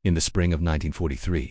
In the spring of 1943,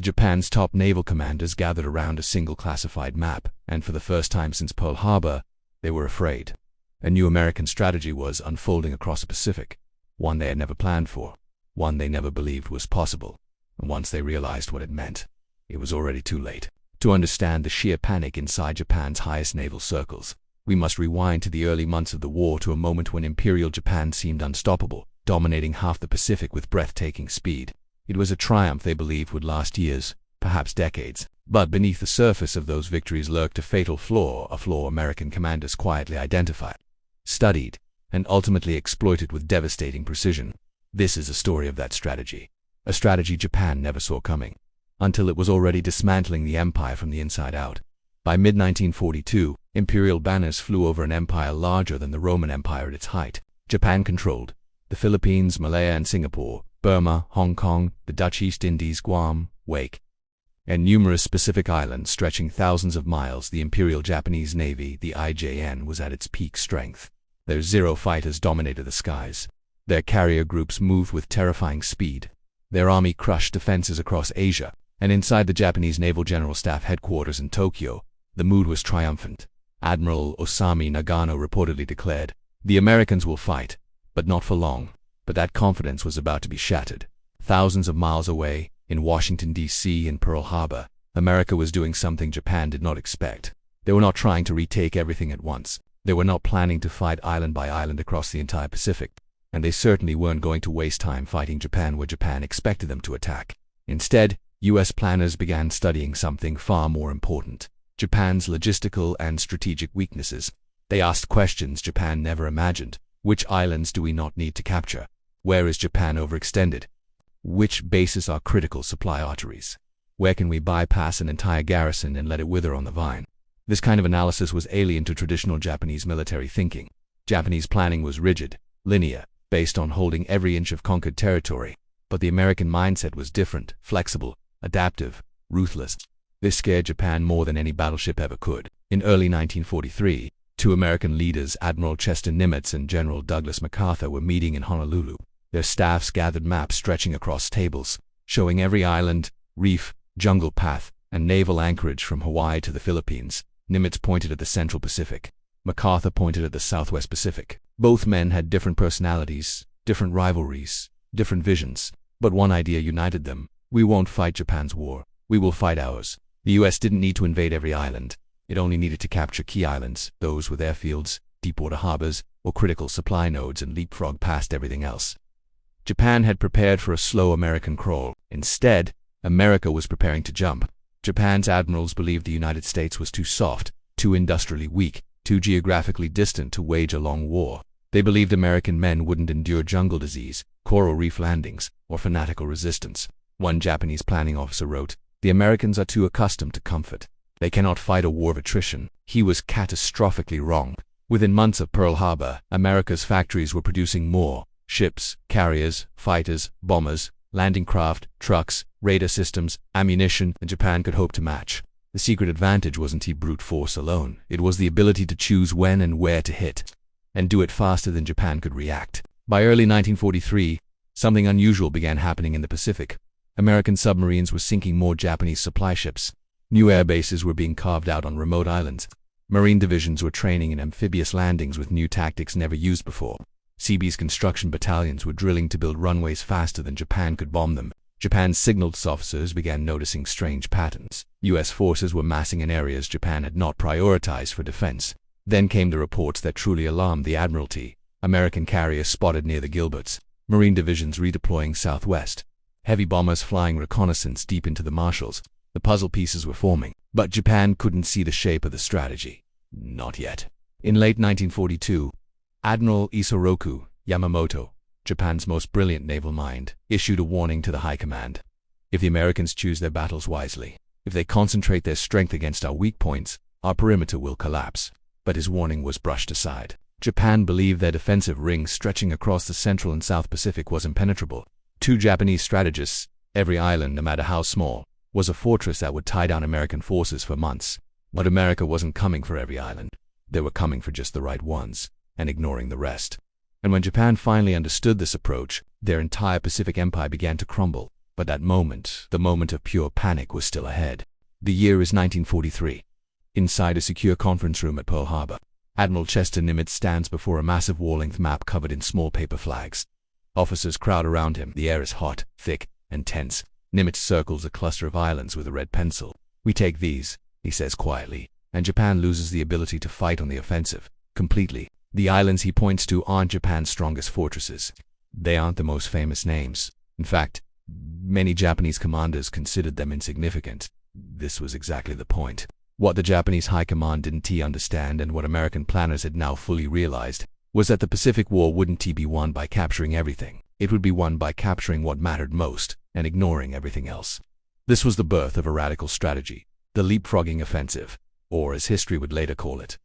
Japan's top naval commanders gathered around a single classified map, and for the first time since Pearl Harbor, they were afraid. A new American strategy was unfolding across the Pacific, one they had never planned for, one they never believed was possible. And once they realized what it meant, it was already too late. To understand the sheer panic inside Japan's highest naval circles, we must rewind to the early months of the war, to a moment when Imperial Japan seemed unstoppable, dominating half the Pacific with breathtaking speed. It was a triumph they believed would last years, perhaps decades. But beneath the surface of those victories lurked a fatal flaw, a flaw American commanders quietly identified, studied, and ultimately exploited with devastating precision. This is a story of that strategy, a strategy Japan never saw coming, until it was already dismantling the empire from the inside out. By mid-1942, imperial banners flew over an empire larger than the Roman Empire at its height. Japan controlled the Philippines, Malaya and Singapore, Burma, Hong Kong, the Dutch East Indies, Guam, Wake, and numerous Pacific islands stretching thousands of miles. The Imperial Japanese Navy, the IJN, was at its peak strength. Their Zero fighters dominated the skies. Their carrier groups moved with terrifying speed. Their army crushed defenses across Asia, and inside the Japanese Naval General Staff headquarters in Tokyo, the mood was triumphant. Admiral Osami Nagano reportedly declared, "The Americans will fight, but not for long." But that confidence was about to be shattered. Thousands of miles away, in Washington, D.C. and Pearl Harbor, America was doing something Japan did not expect. They were not trying to retake everything at once. They were not planning to fight island by island across the entire Pacific. And they certainly weren't going to waste time fighting Japan where Japan expected them to attack. Instead, U.S. planners began studying something far more important: Japan's logistical and strategic weaknesses. They asked questions Japan never imagined. Which islands do we not need to capture? Where is Japan overextended? Which bases are critical supply arteries? Where can we bypass an entire garrison and let it wither on the vine? This kind of analysis was alien to traditional Japanese military thinking. Japanese planning was rigid, linear, based on holding every inch of conquered territory. But the American mindset was different, flexible, adaptive, ruthless. This scared Japan more than any battleship ever could. In early 1943, two American leaders, Admiral Chester Nimitz and General Douglas MacArthur, were meeting in Honolulu. Their staffs gathered maps stretching across tables, showing every island, reef, jungle path, and naval anchorage from Hawaii to the Philippines. Nimitz pointed at the Central Pacific. MacArthur pointed at the Southwest Pacific. Both men had different personalities, different rivalries, different visions, but one idea united them: we won't fight Japan's war, we will fight ours. The U.S. didn't need to invade every island. It only needed to capture key islands, those with airfields, deepwater harbors, or critical supply nodes, and leapfrog past everything else. Japan had prepared for a slow American crawl. Instead, America was preparing to jump. Japan's admirals believed the United States was too soft, too industrially weak, too geographically distant to wage a long war. They believed American men wouldn't endure jungle disease, coral reef landings, or fanatical resistance. One Japanese planning officer wrote, "The Americans are too accustomed to comfort. They cannot fight a war of attrition." He was catastrophically wrong. Within months of Pearl Harbor, America's factories were producing more: ships, carriers, fighters, bombers, landing craft, trucks, radar systems, ammunition, than Japan could hope to match. The secret advantage wasn't brute force alone. It was the ability to choose when and where to hit, and do it faster than Japan could react. By early 1943, something unusual began happening in the Pacific. American submarines were sinking more Japanese supply ships. New air bases were being carved out on remote islands. Marine divisions were training in amphibious landings with new tactics never used before. Seabees construction battalions were drilling to build runways faster than Japan could bomb them. Japan's signals officers began noticing strange patterns. U.S. forces were massing in areas Japan had not prioritized for defense. Then came the reports that truly alarmed the Admiralty. American carriers spotted near the Gilberts, Marine divisions redeploying southwest, heavy bombers flying reconnaissance deep into the Marshalls. The puzzle pieces were forming, but Japan couldn't see the shape of the strategy. Not yet. In late 1942, Admiral Isoroku Yamamoto, Japan's most brilliant naval mind, issued a warning to the high command. If the Americans choose their battles wisely, if they concentrate their strength against our weak points, our perimeter will collapse. But his warning was brushed aside. Japan believed their defensive ring stretching across the Central and South Pacific was impenetrable. Two Japanese strategists: every island, no matter how small, was a fortress that would tie down American forces for months. But America wasn't coming for every island. They were coming for just the right ones, and ignoring the rest. And when Japan finally understood this approach, their entire Pacific empire began to crumble. But that moment, the moment of pure panic, was still ahead. The year is 1943. Inside a secure conference room at Pearl Harbor, Admiral Chester Nimitz stands before a massive wall-length map covered in small paper flags. Officers crowd around him. The air is hot, thick, and tense. Nimitz circles a cluster of islands with a red pencil. "We take these," he says quietly, "and Japan loses the ability to fight on the offensive. Completely." The islands he points to aren't Japan's strongest fortresses. They aren't the most famous names. In fact, many Japanese commanders considered them insignificant. This was exactly the point. What the Japanese High Command didn't understand, and what American planners had now fully realized, was that the Pacific War wouldn't be won by capturing everything. It would be won by capturing what mattered most and ignoring everything else. This was the birth of a radical strategy, the leapfrogging offensive, or as history would later call it,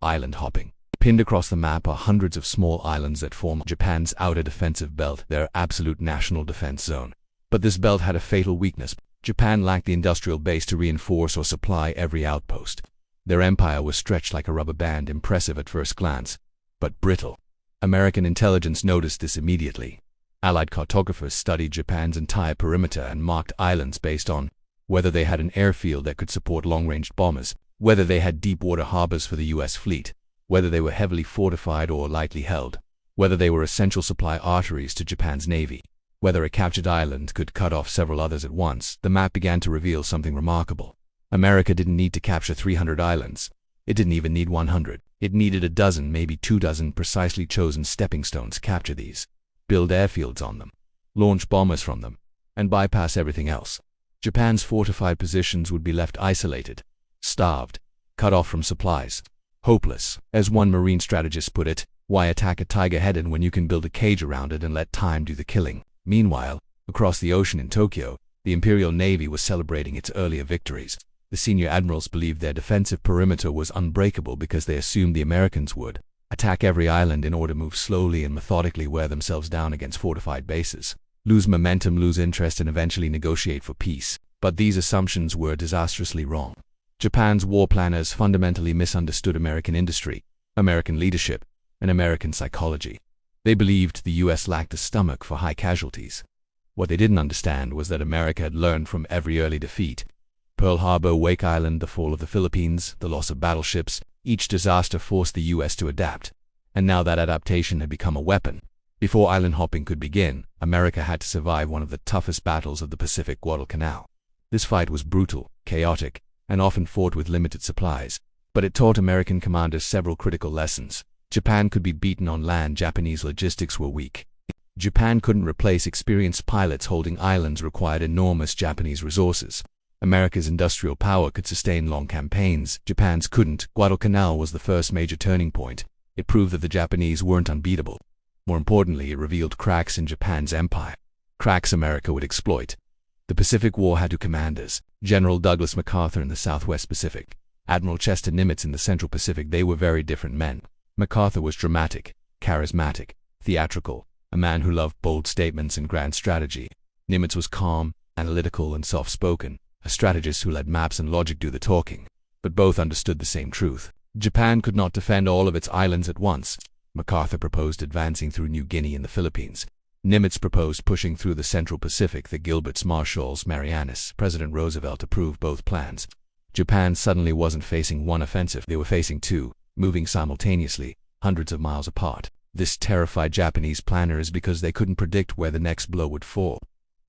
island hopping. Pinned across the map are hundreds of small islands that form Japan's outer defensive belt, their absolute national defense zone. But this belt had a fatal weakness. Japan lacked the industrial base to reinforce or supply every outpost. Their empire was stretched like a rubber band, impressive at first glance, but brittle. American intelligence noticed this immediately. Allied cartographers studied Japan's entire perimeter and marked islands based on whether they had an airfield that could support long-range bombers, whether they had deep-water harbors for the U.S. fleet, whether they were heavily fortified or lightly held, whether they were essential supply arteries to Japan's navy, whether a captured island could cut off several others at once. The map began to reveal something remarkable. America didn't need to capture 300 islands. It didn't even need 100. It needed a dozen, maybe 2 dozen precisely chosen stepping stones to capture these, build airfields on them, launch bombers from them, and bypass everything else. Japan's fortified positions would be left isolated, starved, cut off from supplies, hopeless. As one marine strategist put it, why attack a tiger head-on when you can build a cage around it and let time do the killing? Meanwhile, across the ocean in Tokyo, the Imperial Navy was celebrating its earlier victories. The senior admirals believed their defensive perimeter was unbreakable because they assumed the Americans would attack every island in order to move slowly and methodically, wear themselves down against fortified bases, lose momentum, lose interest, and eventually negotiate for peace. But these assumptions were disastrously wrong. Japan's war planners fundamentally misunderstood American industry, American leadership, and American psychology. They believed the U.S. lacked the stomach for high casualties. What they didn't understand was that America had learned from every early defeat. Pearl Harbor, Wake Island, the fall of the Philippines, the loss of battleships, each disaster forced the U.S. to adapt. And now that adaptation had become a weapon. Before island hopping could begin, America had to survive one of the toughest battles of the Pacific, Guadalcanal. This fight was brutal, chaotic, and often fought with limited supplies. But it taught American commanders several critical lessons. Japan could be beaten on land. Japanese logistics were weak. Japan couldn't replace experienced pilots. Holding islands required enormous Japanese resources. America's industrial power could sustain long campaigns. Japan's couldn't. Guadalcanal was the first major turning point. It proved that the Japanese weren't unbeatable. More importantly, it revealed cracks in Japan's empire. Cracks America would exploit. The Pacific War had two commanders, General Douglas MacArthur in the Southwest Pacific, Admiral Chester Nimitz in the Central Pacific. They were very different men. MacArthur was dramatic, charismatic, theatrical, a man who loved bold statements and grand strategy. Nimitz was calm, analytical, and soft-spoken, a strategist who let maps and logic do the talking. But both understood the same truth. Japan could not defend all of its islands at once. MacArthur proposed advancing through New Guinea and the Philippines. Nimitz proposed pushing through the Central Pacific, the Gilberts, Marshalls, Marianas. President Roosevelt approved both plans. Japan suddenly wasn't facing one offensive, they were facing two, moving simultaneously, hundreds of miles apart. This terrified Japanese planners because they couldn't predict where the next blow would fall.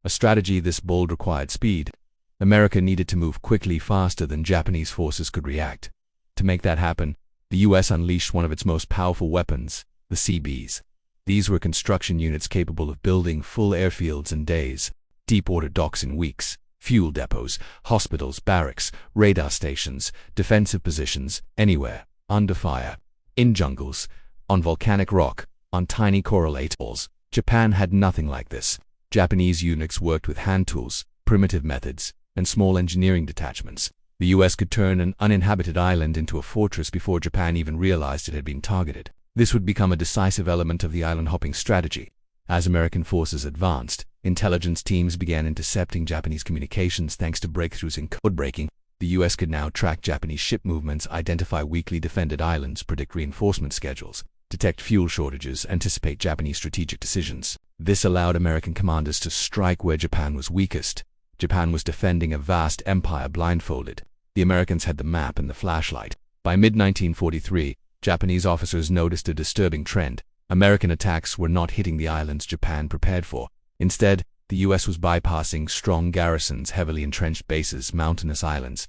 A strategy this bold required speed. America needed to move quickly, faster than Japanese forces could react. To make that happen, the U.S. unleashed one of its most powerful weapons, the CBs. These were construction units capable of building full airfields in days, deep-water docks in weeks, fuel depots, hospitals, barracks, radar stations, defensive positions, anywhere, under fire, in jungles, on volcanic rock, on tiny coral atolls. Japan had nothing like this. Japanese units worked with hand tools, primitive methods, and small engineering detachments. The U.S. could turn an uninhabited island into a fortress before Japan even realized it had been targeted. This would become a decisive element of the island-hopping strategy. As American forces advanced, intelligence teams began intercepting Japanese communications. Thanks to breakthroughs in code breaking, the U.S. could now track Japanese ship movements, identify weakly defended islands, predict reinforcement schedules, detect fuel shortages, anticipate Japanese strategic decisions. This allowed American commanders to strike where Japan was weakest. Japan was defending a vast empire blindfolded. The Americans had the map and the flashlight. By mid-1943, Japanese officers noticed a disturbing trend. American attacks were not hitting the islands Japan prepared for. Instead, the U.S. was bypassing strong garrisons, heavily entrenched bases, mountainous islands,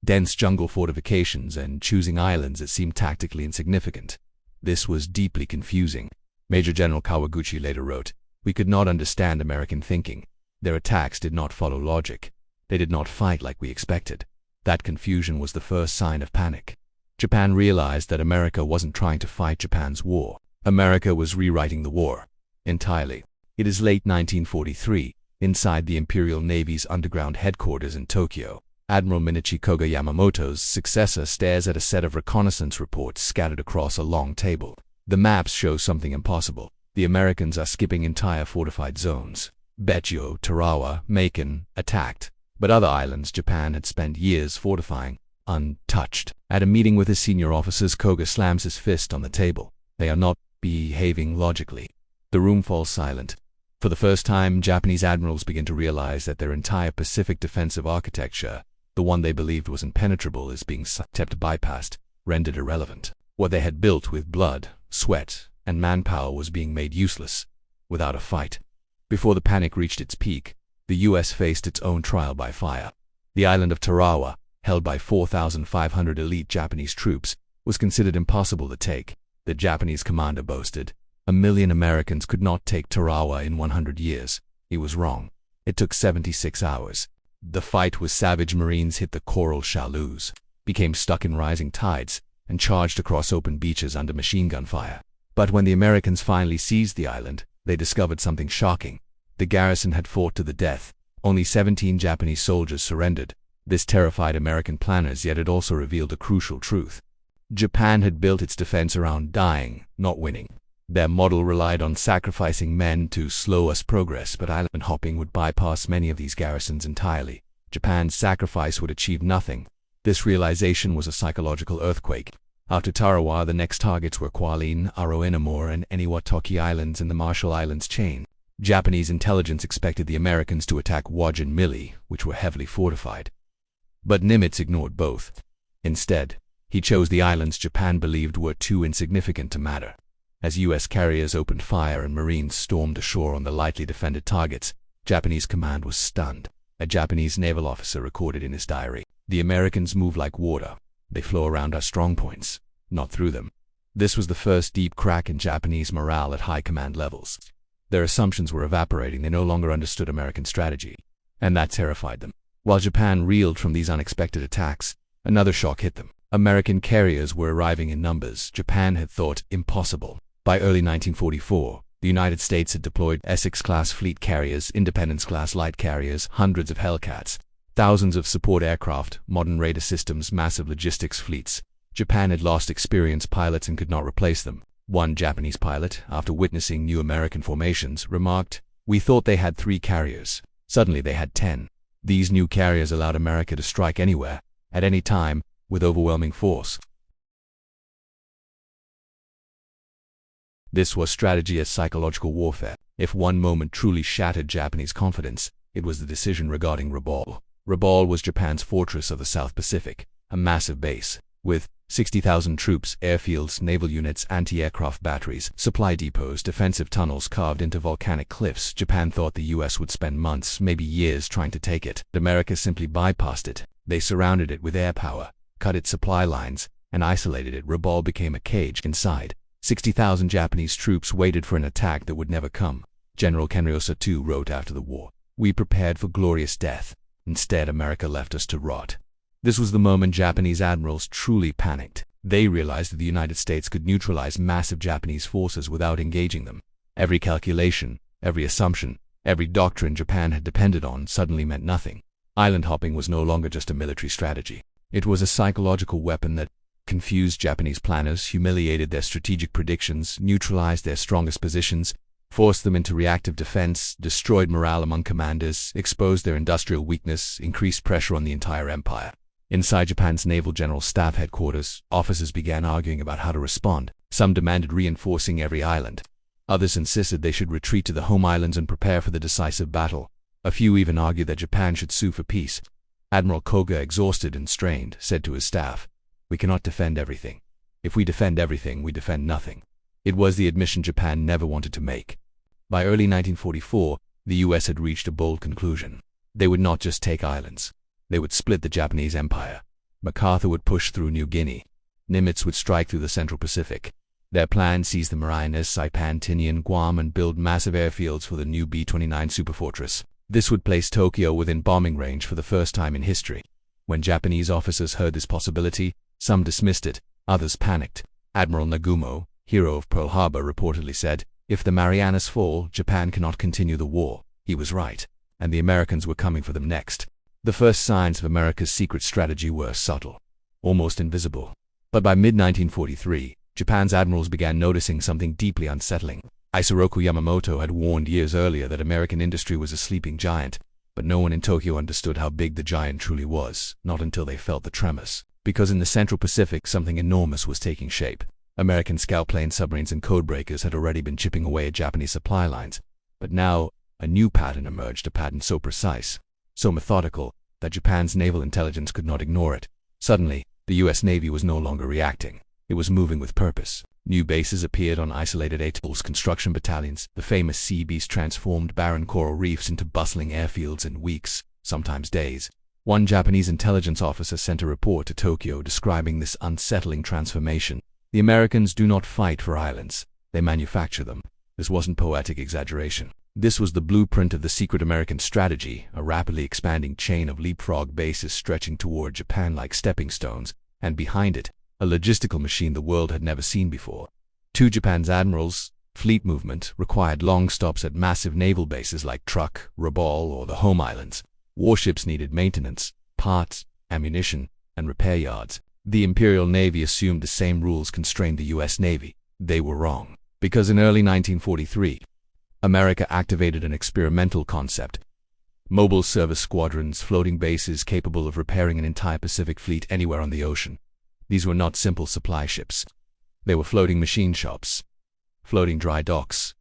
dense jungle fortifications, and choosing islands that seemed tactically insignificant. This was deeply confusing. Major General Kawaguchi later wrote, "We could not understand American thinking. Their attacks did not follow logic. They did not fight like we expected." That confusion was the first sign of panic. Japan realized that America wasn't trying to fight Japan's war. America was rewriting the war entirely. It is late 1943, inside the Imperial Navy's underground headquarters in Tokyo. Admiral Minichi Koga Yamamoto's successor stares at a set of reconnaissance reports scattered across a long table. The maps show something impossible. The Americans are skipping entire fortified zones. Betio, Tarawa, Macon, attacked. But other islands Japan had spent years fortifying, untouched. At a meeting with his senior officers, Koga slams his fist on the table. They are not behaving logically. The room falls silent. For the first time, Japanese admirals begin to realize that their entire Pacific defensive architecture, the one they believed was impenetrable, is being kept bypassed, rendered irrelevant. What they had built with blood, sweat, and manpower was being made useless, without a fight. Before the panic reached its peak, the U.S. faced its own trial by fire. The island of Tarawa, held by 4,500 elite Japanese troops, was considered impossible to take. The Japanese commander boasted, "1 million Americans could not take Tarawa in 100 years. He was wrong. It took 76 hours. The fight with savage Marines hit the coral shallows, became stuck in rising tides, and charged across open beaches under machine gun fire. But when the Americans finally seized the island, they discovered something shocking. The garrison had fought to the death. Only 17 Japanese soldiers surrendered. This terrified American planners, yet it also revealed a crucial truth. Japan had built its defense around dying, not winning. Their model relied on sacrificing men to slow us progress, but island hopping would bypass many of these garrisons entirely. Japan's sacrifice would achieve nothing. This realization was a psychological earthquake. After Tarawa, the next targets were Kwalin, Aroinamore, and Eniwatoki Islands in the Marshall Islands chain. Japanese intelligence expected the Americans to attack Waj and Mili, which were heavily fortified. But Nimitz ignored both. Instead, he chose the islands Japan believed were too insignificant to matter. As U.S. carriers opened fire and Marines stormed ashore on the lightly defended targets, Japanese command was stunned. A Japanese naval officer recorded in his diary, "The Americans move like water. They flow around our strongpoints, not through them." This was the first deep crack in Japanese morale at high command levels. Their assumptions were evaporating. They no longer understood American strategy, and that terrified them. While Japan reeled from these unexpected attacks, another shock hit them. American carriers were arriving in numbers Japan had thought impossible. By early 1944, the United States had deployed Essex-class fleet carriers, Independence-class light carriers, hundreds of Hellcats, thousands of support aircraft, modern radar systems, massive logistics fleets. Japan had lost experienced pilots and could not replace them. One Japanese pilot, after witnessing new American formations, remarked, "We thought they had 3 carriers. Suddenly they had 10. These new carriers allowed America to strike anywhere, at any time, with overwhelming force." This was strategy as psychological warfare. If one moment truly shattered Japanese confidence, it was the decision regarding Rabaul. Rabaul was Japan's fortress of the South Pacific, a massive base, with 60,000 troops, airfields, naval units, anti-aircraft batteries, supply depots, defensive tunnels carved into volcanic cliffs. Japan thought the U.S. would spend months, maybe years, trying to take it. America simply bypassed it. They surrounded it with air power, cut its supply lines, and isolated it. Rabaul became a cage inside. 60,000 Japanese troops waited for an attack that would never come. General Kenryo II wrote after the war, "We prepared for glorious death. Instead, America left us to rot." This was the moment Japanese admirals truly panicked. They realized that the United States could neutralize massive Japanese forces without engaging them. Every calculation, every assumption, every doctrine Japan had depended on suddenly meant nothing. Island hopping was no longer just a military strategy. It was a psychological weapon that confused Japanese planners, humiliated their strategic predictions, neutralized their strongest positions, forced them into reactive defense, destroyed morale among commanders, exposed their industrial weakness, increased pressure on the entire empire. Inside Japan's Naval General Staff headquarters, officers began arguing about how to respond. Some demanded reinforcing every island. Others insisted they should retreat to the home islands and prepare for the decisive battle. A few even argued that Japan should sue for peace. Admiral Koga, exhausted and strained, said to his staff, "We cannot defend everything. If we defend everything, we defend nothing." It was the admission Japan never wanted to make. By early 1944, the US had reached a bold conclusion. They would not just take islands. They would split the Japanese empire. MacArthur would push through New Guinea. Nimitz would strike through the Central Pacific. Their plan: seize the Marianas, Saipan, Tinian, Guam, and build massive airfields for the new B-29 superfortress. This would place Tokyo within bombing range for the first time in history. When Japanese officers heard this possibility, some dismissed it, others panicked. Admiral Nagumo, hero of Pearl Harbor, reportedly said, "If the Marianas fall, Japan cannot continue the war." He was right, and the Americans were coming for them next. The first signs of America's secret strategy were subtle, almost invisible. But by mid-1943, Japan's admirals began noticing something deeply unsettling. Isoroku Yamamoto had warned years earlier that American industry was a sleeping giant, but no one in Tokyo understood how big the giant truly was, not until they felt the tremors. Because in the Central Pacific, something enormous was taking shape. American scout planes, submarines, and codebreakers had already been chipping away at Japanese supply lines. But now, a new pattern emerged, a pattern so precise, so methodical, that Japan's naval intelligence could not ignore it. Suddenly, the US Navy was no longer reacting. It was moving with purpose. New bases appeared on isolated atolls, construction battalions. The famous sea beast transformed barren coral reefs into bustling airfields in weeks, sometimes days. One Japanese intelligence officer sent a report to Tokyo describing this unsettling transformation. "The Americans do not fight for islands. They manufacture them." This wasn't poetic exaggeration. This was the blueprint of the secret American strategy, a rapidly expanding chain of leapfrog bases stretching toward Japan like stepping stones, and behind it, a logistical machine the world had never seen before. To Japan's admirals, fleet movement required long stops at massive naval bases like Truk, Rabaul, or the home islands. Warships needed maintenance, parts, ammunition, and repair yards. The Imperial Navy assumed the same rules constrained the US Navy. They were wrong, because in early 1943, America activated an experimental concept: mobile service squadrons, floating bases capable of repairing an entire Pacific fleet anywhere on the ocean. These were not simple supply ships. They were floating machine shops, floating dry docks,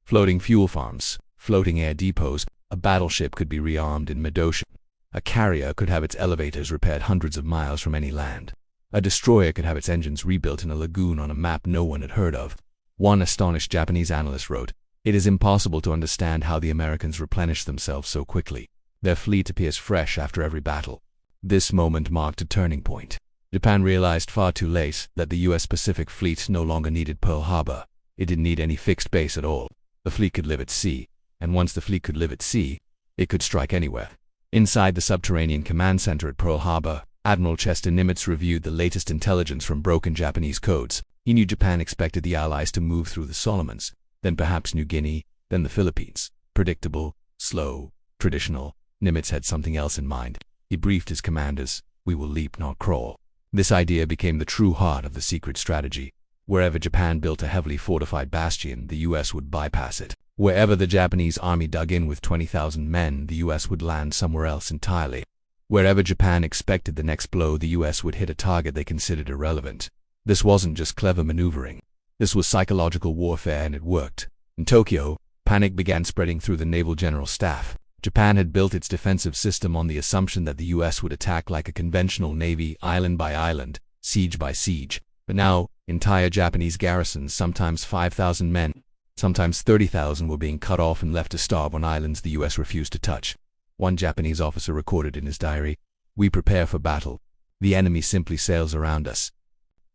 floating fuel farms, floating air depots. A battleship could be rearmed in mid-ocean. A carrier could have its elevators repaired hundreds of miles from any land. A destroyer could have its engines rebuilt in a lagoon on a map no one had heard of. One astonished Japanese analyst wrote, "It is impossible to understand how the Americans replenished themselves so quickly. Their fleet appears fresh after every battle." This moment marked a turning point. Japan realized far too late that the US Pacific Fleet no longer needed Pearl Harbor. It didn't need any fixed base at all. The fleet could live at sea, and once the fleet could live at sea, it could strike anywhere. Inside the subterranean command center at Pearl Harbor, Admiral Chester Nimitz reviewed the latest intelligence from broken Japanese codes. He knew Japan expected the Allies to move through the Solomons, then perhaps New Guinea, then the Philippines. Predictable, slow, traditional. Nimitz had something else in mind. He briefed his commanders: "We will leap, not crawl." This idea became the true heart of the secret strategy. Wherever Japan built a heavily fortified bastion, the US would bypass it. Wherever the Japanese army dug in with 20,000 men, the US would land somewhere else entirely. Wherever Japan expected the next blow, the US would hit a target they considered irrelevant. This wasn't just clever maneuvering. This was psychological warfare, and it worked. In Tokyo, panic began spreading through the naval general staff. Japan had built its defensive system on the assumption that the US would attack like a conventional navy, island by island, siege by siege. But now, entire Japanese garrisons, sometimes 5,000 men, sometimes 30,000, were being cut off and left to starve on islands the US refused to touch. One Japanese officer recorded in his diary, "We prepare for battle. The enemy simply sails around us."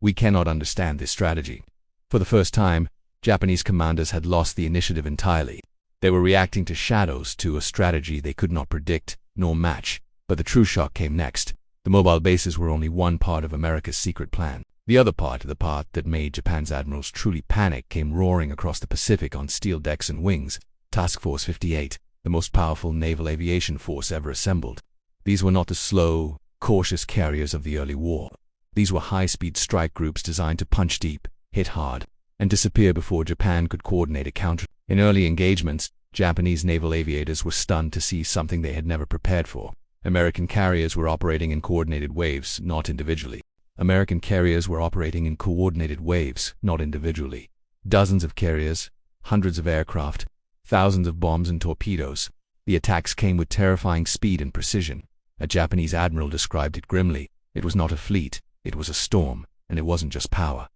We cannot understand this strategy. For the first time, Japanese commanders had lost the initiative entirely. They were reacting to shadows, to a strategy they could not predict nor match. But the true shock came next. The mobile bases were only one part of America's secret plan. The other part, the part that made Japan's admirals truly panic, came roaring across the Pacific on steel decks and wings. Task Force 58, the most powerful naval aviation force ever assembled. These were not the slow, cautious carriers of the early war. These were high-speed strike groups designed to punch deep, hit hard, and disappear before Japan could coordinate a counter. In early engagements, Japanese naval aviators were stunned to see something they had never prepared for. American carriers were operating in coordinated waves, not individually. American carriers were operating in coordinated waves, not individually. Dozens of carriers, hundreds of aircraft, thousands of bombs and torpedoes. The attacks came with terrifying speed and precision. A Japanese admiral described it grimly. It was not a fleet, it was a storm, and it wasn't just power.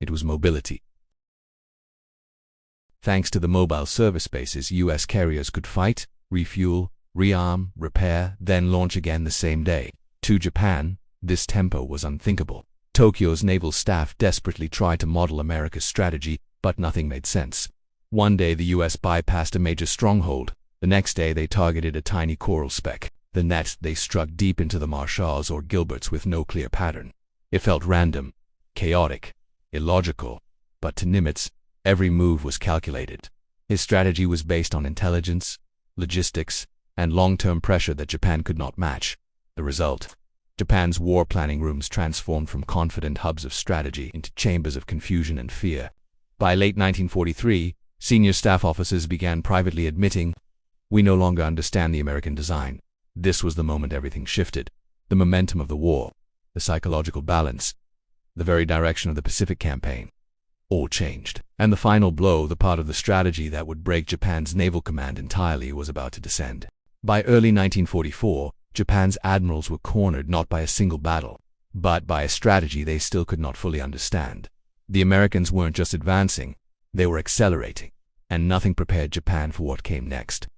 It was mobility. Thanks to the mobile service bases, U.S. carriers could fight, refuel, rearm, repair, then launch again the same day. To Japan, this tempo was unthinkable. Tokyo's naval staff desperately tried to model America's strategy, but nothing made sense. One day the U.S. bypassed a major stronghold. The next day they targeted a tiny coral speck. The next they struck deep into the Marshalls or Gilberts with no clear pattern. It felt random, chaotic, illogical, but to Nimitz, every move was calculated. His strategy was based on intelligence, logistics, and long-term pressure that Japan could not match. The result: Japan's war planning rooms transformed from confident hubs of strategy into chambers of confusion and fear. By late 1943, senior staff officers began privately admitting, "We no longer understand the American design." This was the moment everything shifted. The momentum of the war, the psychological balance, the very direction of the Pacific campaign, all changed. And the final blow, the part of the strategy that would break Japan's naval command entirely, was about to descend. By early 1944, Japan's admirals were cornered not by a single battle, but by a strategy they still could not fully understand. The Americans weren't just advancing, they were accelerating, and nothing prepared Japan for what came next.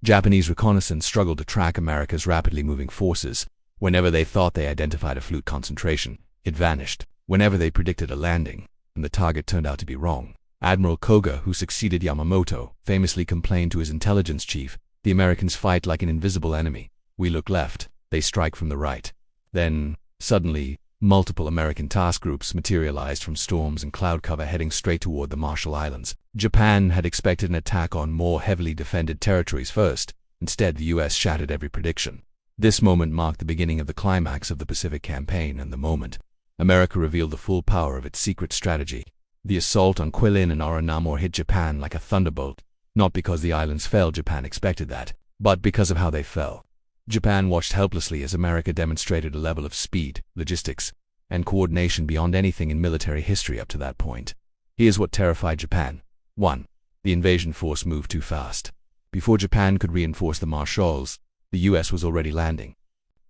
Japanese reconnaissance struggled to track America's rapidly moving forces. Whenever they thought they identified a fleet concentration, it vanished. Whenever they predicted a landing, and the target turned out to be wrong. Admiral Koga, who succeeded Yamamoto, famously complained to his intelligence chief, "The Americans fight like an invisible enemy. We look left, they strike from the right." Then, suddenly, multiple American task groups materialized from storms and cloud cover heading straight toward the Marshall Islands. Japan had expected an attack on more heavily defended territories first. Instead, the U.S. shattered every prediction. This moment marked the beginning of the climax of the Pacific campaign, and the moment America revealed the full power of its secret strategy. The assault on Quilin and Aranamor hit Japan like a thunderbolt, not because the islands fell, Japan expected that, but because of how they fell. Japan watched helplessly as America demonstrated a level of speed, logistics, and coordination beyond anything in military history up to that point. Here's what terrified Japan. 1. The invasion force moved too fast. Before Japan could reinforce the Marshalls, the U.S. was already landing.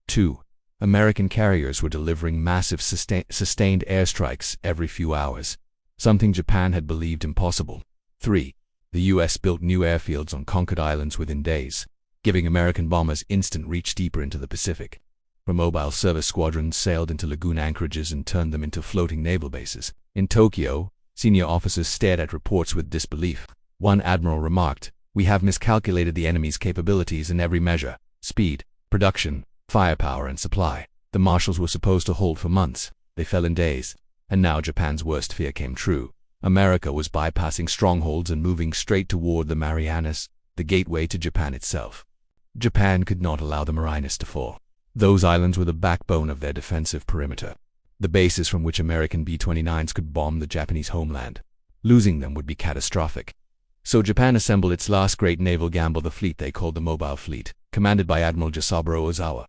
2. American carriers were delivering massive sustained airstrikes every few hours, something Japan had believed impossible. 3. The U.S. built new airfields on conquered islands within days, giving American bombers instant reach deeper into the Pacific. Mobile service squadrons sailed into lagoon anchorages and turned them into floating naval bases. In Tokyo, senior officers stared at reports with disbelief. One admiral remarked, "We have miscalculated the enemy's capabilities in every measure: speed, production, firepower, and supply." The Marshalls were supposed to hold for months. They fell in days. And now Japan's worst fear came true. America was bypassing strongholds and moving straight toward the Marianas, the gateway to Japan itself. Japan could not allow the Marianas to fall. Those islands were the backbone of their defensive perimeter, the bases from which American B-29s could bomb the Japanese homeland. Losing them would be catastrophic. So Japan assembled its last great naval gamble, the fleet they called the Mobile Fleet, commanded by Admiral Jisaburo Ozawa.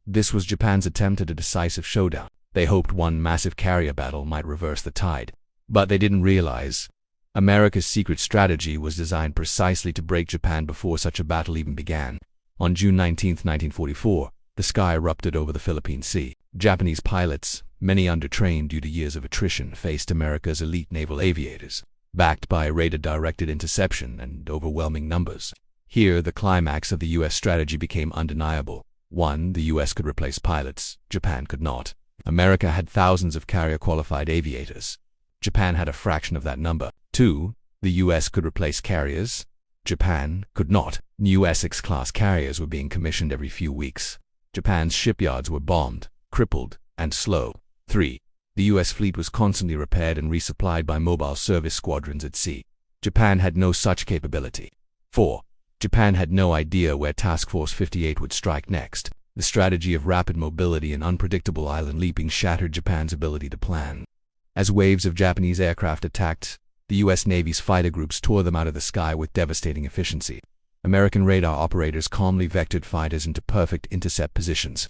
This was Japan's attempt at a decisive showdown. They hoped one massive carrier battle might reverse the tide. But they didn't realize America's secret strategy was designed precisely to break Japan before such a battle even began. On June 19, 1944, the sky erupted over the Philippine Sea. Japanese pilots, many undertrained due to years of attrition, faced America's elite naval aviators, backed by radar-directed interception and overwhelming numbers. Here, the climax of the U.S. strategy became undeniable. 1. The U.S. could replace pilots. Japan could not. America had thousands of carrier-qualified aviators. Japan had a fraction of that number. 2. The U.S. could replace carriers. Japan could not. New Essex-class carriers were being commissioned every few weeks. Japan's shipyards were bombed, crippled, and slow. 3. The U.S. fleet was constantly repaired and resupplied by mobile service squadrons at sea. Japan had no such capability. 4. Japan had no idea where Task Force 58 would strike next. The strategy of rapid mobility and unpredictable island leaping shattered Japan's ability to plan. As waves of Japanese aircraft attacked, the U.S. Navy's fighter groups tore them out of the sky with devastating efficiency. American radar operators calmly vectored fighters into perfect intercept positions.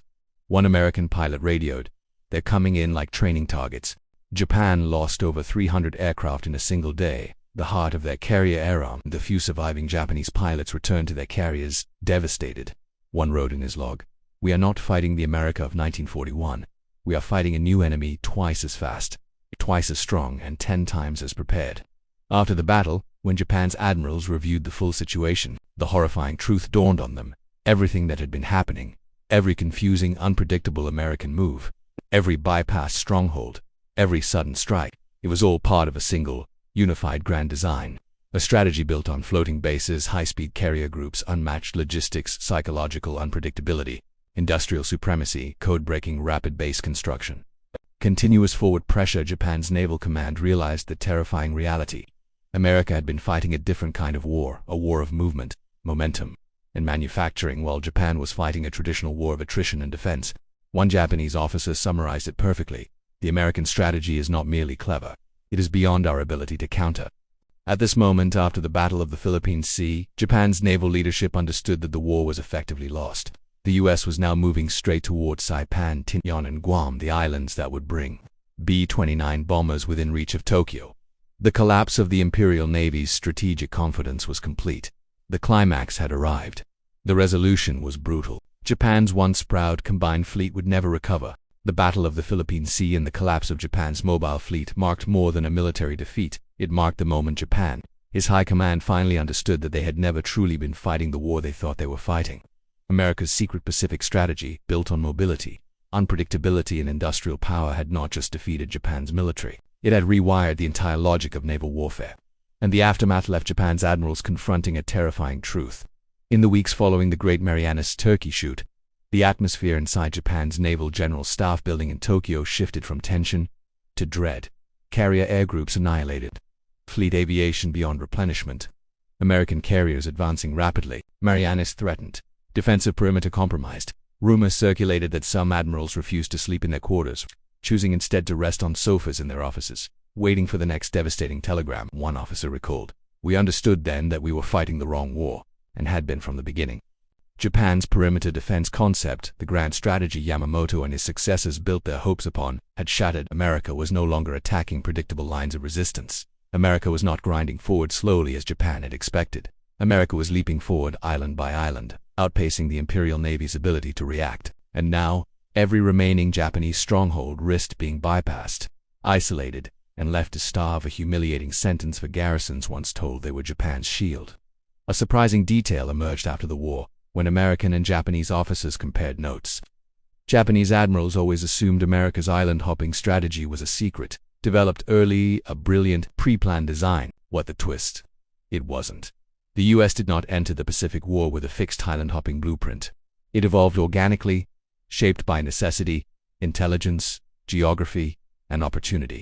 One American pilot radioed, "They're coming in like training targets." Japan lost over 300 aircraft in a single day, the heart of their carrier air arm. The few surviving Japanese pilots returned to their carriers, devastated. One wrote in his log, "We are not fighting the America of 1941. We are fighting a new enemy twice as fast, twice as strong, and 10 times as prepared." After the battle, when Japan's admirals reviewed the full situation, the horrifying truth dawned on them. Everything that had been happening, every confusing, unpredictable American move, every bypassed stronghold, every sudden strike, it was all part of a single, unified grand design. A strategy built on floating bases, high-speed carrier groups, unmatched logistics, psychological unpredictability, industrial supremacy, code-breaking rapid base construction. Continuous forward pressure. Japan's naval command realized the terrifying reality. America had been fighting a different kind of war, a war of movement, momentum, and manufacturing, while Japan was fighting a traditional war of attrition and defense. One Japanese officer summarized it perfectly. The American strategy is not merely clever, it is beyond our ability to counter. At this moment, after the Battle of the Philippine Sea, Japan's naval leadership understood that the war was effectively lost. The U.S. was now moving straight towards Saipan, Tinian, and Guam, the islands that would bring B-29 bombers within reach of Tokyo. The collapse of the Imperial Navy's strategic confidence was complete. The climax had arrived. The resolution was brutal. Japan's once proud combined fleet would never recover. The Battle of the Philippine Sea and the collapse of Japan's mobile fleet marked more than a military defeat. It marked the moment Japan, his high command, finally understood that they had never truly been fighting the war they thought they were fighting. America's secret Pacific strategy, built on mobility, unpredictability, and industrial power, had not just defeated Japan's military. It had rewired the entire logic of naval warfare. And the aftermath left Japan's admirals confronting a terrifying truth. In the weeks following the Great Marianas Turkey Shoot, the atmosphere inside Japan's Naval General Staff building in Tokyo shifted from tension to dread. Carrier air groups annihilated. Fleet aviation beyond replenishment. American carriers advancing rapidly. Marianas threatened. Defensive perimeter compromised. Rumors circulated that some admirals refused to sleep in their quarters, choosing instead to rest on sofas in their offices, waiting for the next devastating telegram. One officer recalled, "We understood then that we were fighting the wrong war, and had been from the beginning." Japan's perimeter defense concept, the grand strategy Yamamoto and his successors built their hopes upon, had shattered. America was no longer attacking predictable lines of resistance. America was not grinding forward slowly as Japan had expected. America was leaping forward island by island, outpacing the Imperial Navy's ability to react. And now, every remaining Japanese stronghold risked being bypassed, isolated, and left to starve, a humiliating sentence for garrisons once told they were Japan's shield. A surprising detail emerged after the war, when American and Japanese officers compared notes. Japanese admirals always assumed America's island-hopping strategy was a secret, developed early, a brilliant, pre-planned design. What the twist? It wasn't. The U.S. did not enter the Pacific War with a fixed island-hopping blueprint. It evolved organically, shaped by necessity, intelligence, geography, and opportunity.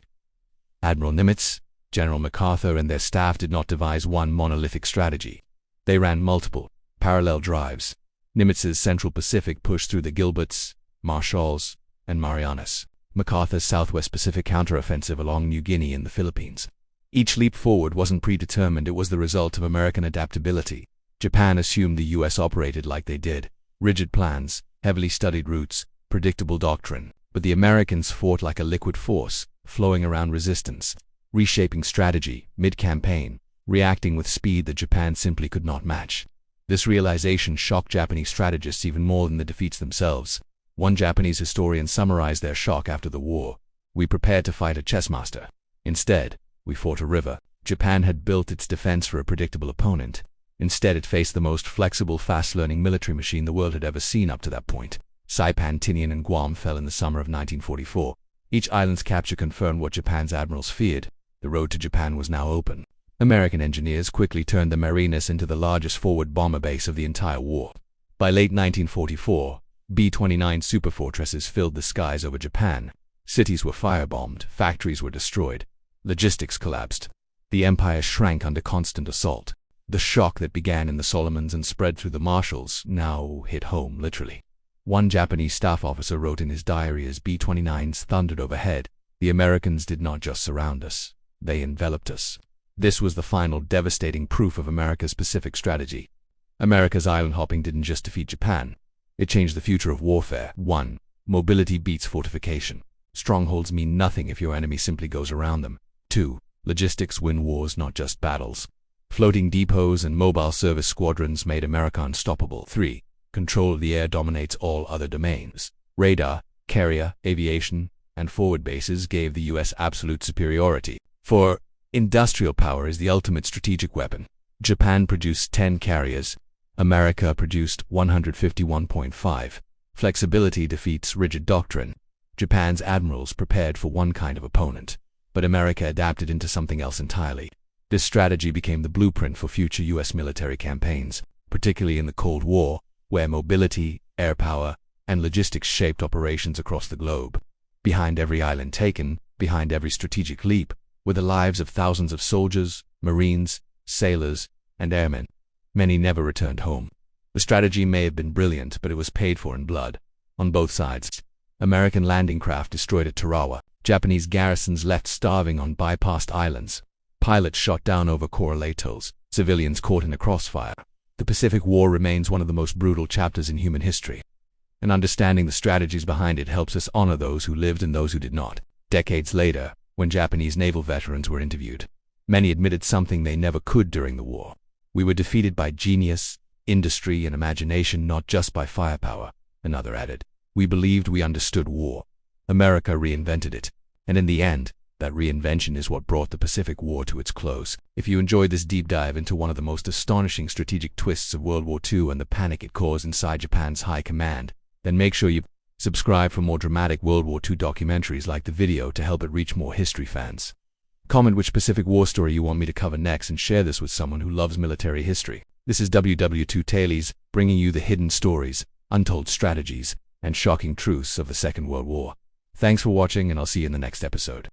Admiral Nimitz, General MacArthur, and their staff did not devise one monolithic strategy. They ran multiple, parallel drives. Nimitz's Central Pacific pushed through the Gilberts, Marshalls, and Marianas. MacArthur's Southwest Pacific counteroffensive along New Guinea and the Philippines. Each leap forward wasn't predetermined, it was the result of American adaptability. Japan assumed the U.S. operated like they did. Rigid plans, heavily studied routes, predictable doctrine. But the Americans fought like a liquid force, flowing around resistance, reshaping strategy, mid-campaign, reacting with speed that Japan simply could not match. This realization shocked Japanese strategists even more than the defeats themselves. One Japanese historian summarized their shock after the war. "We prepared to fight a chessmaster. Instead, we fought a river." Japan had built its defense for a predictable opponent. Instead, it faced the most flexible, fast-learning military machine the world had ever seen up to that point. Saipan, Tinian, and Guam fell in the summer of 1944. Each island's capture confirmed what Japan's admirals feared. The road to Japan was now open. American engineers quickly turned the Marianas into the largest forward bomber base of the entire war. By late 1944, B-29 superfortresses filled the skies over Japan. Cities were firebombed, factories were destroyed, logistics collapsed. The empire shrank under constant assault. The shock that began in the Solomons and spread through the Marshalls now hit home, literally. One Japanese staff officer wrote in his diary as B-29s thundered overhead, "The Americans did not just surround us, they enveloped us." This was the final devastating proof of America's Pacific strategy. America's island hopping didn't just defeat Japan. It changed the future of warfare. 1. Mobility beats fortification. Strongholds mean nothing if your enemy simply goes around them. 2. Logistics win wars, not just battles. Floating depots and mobile service squadrons made America unstoppable. 3. Control of the air dominates all other domains. Radar, carrier, aviation, and forward bases gave the U.S. absolute superiority. 4. Industrial power is the ultimate strategic weapon. Japan produced 10 carriers. America produced 151.5. Flexibility defeats rigid doctrine. Japan's admirals prepared for one kind of opponent, but America adapted into something else entirely. This strategy became the blueprint for future U.S. military campaigns, particularly in the Cold War, where mobility, air power, and logistics shaped operations across the globe. Behind every island taken, behind every strategic leap, were the lives of thousands of soldiers, marines, sailors, and airmen. Many never returned home. The strategy may have been brilliant, but it was paid for in blood. On both sides, American landing craft destroyed at Tarawa. Japanese garrisons left starving on bypassed islands. Pilots shot down over coral atolls. Civilians caught in the crossfire. The Pacific War remains one of the most brutal chapters in human history, and understanding the strategies behind it helps us honor those who lived and those who did not. Decades later, when Japanese naval veterans were interviewed, many admitted something they never could during the war. We were defeated by genius, industry, and imagination, not just by firepower, another added. We believed we understood war. America reinvented it, and in the end, that reinvention is what brought the Pacific War to its close. If you enjoyed this deep dive into one of the most astonishing strategic twists of World War II and the panic it caused inside Japan's high command, then make sure you subscribe for more dramatic World War II documentaries like the video to help it reach more history fans. Comment which Pacific War story you want me to cover next and share this with someone who loves military history. This is WW2 Tailies, bringing you the hidden stories, untold strategies, and shocking truths of the Second World War. Thanks for watching, and I'll see you in the next episode.